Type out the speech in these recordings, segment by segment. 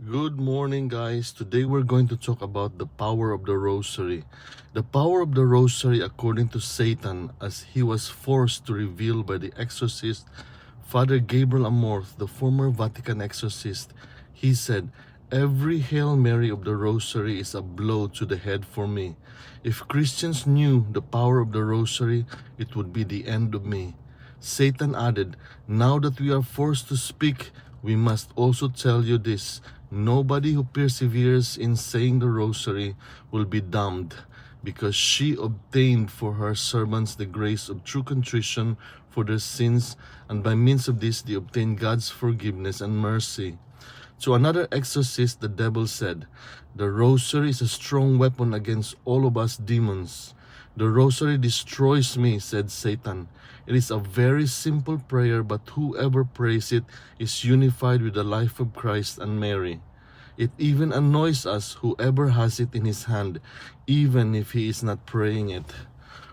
Good morning, guys. Today we're going to talk about the power of the rosary. The power of the rosary according to Satan, as he was forced to reveal by the exorcist Father Gabriel Amorth, the former Vatican exorcist. He said, "Every Hail Mary of the rosary is a blow to the head for me. If Christians knew the power of the rosary, it would be the end of me." Satan added, "Now that we are forced to speak, we must also tell you this. Nobody who perseveres in saying the rosary will be damned, because she obtained for her servants the grace of true contrition for their sins, and by means of this they obtain God's forgiveness and mercy." To another exorcist, the devil said, "The rosary is a strong weapon against all of us demons." "The rosary destroys me," said Satan. "It is a very simple prayer, but whoever prays it is unified with the life of Christ and Mary. It even annoys us whoever has it in his hand, even if he is not praying it."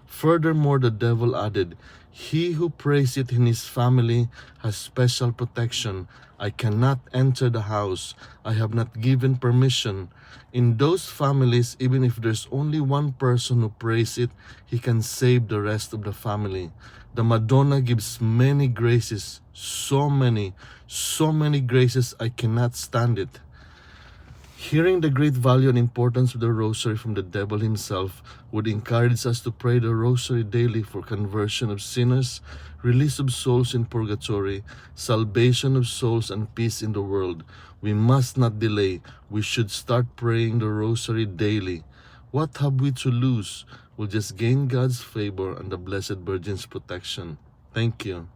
Furthermore, the devil added, "He who prays it in his family has special protection. I cannot enter the house. I have not given permission." In those families, even if there's only one person who prays it, he can save the rest of the family. The Madonna gives many graces, so many graces, I cannot stand it. Hearing the great value and importance of the rosary from the devil himself would encourage us to pray the rosary daily for conversion of sinners, release of souls in purgatory, salvation of souls, and peace in the world. We must not delay. We should start praying the rosary daily. What have we to lose? We'll just gain God's favor and the Blessed Virgin's protection. Thank you.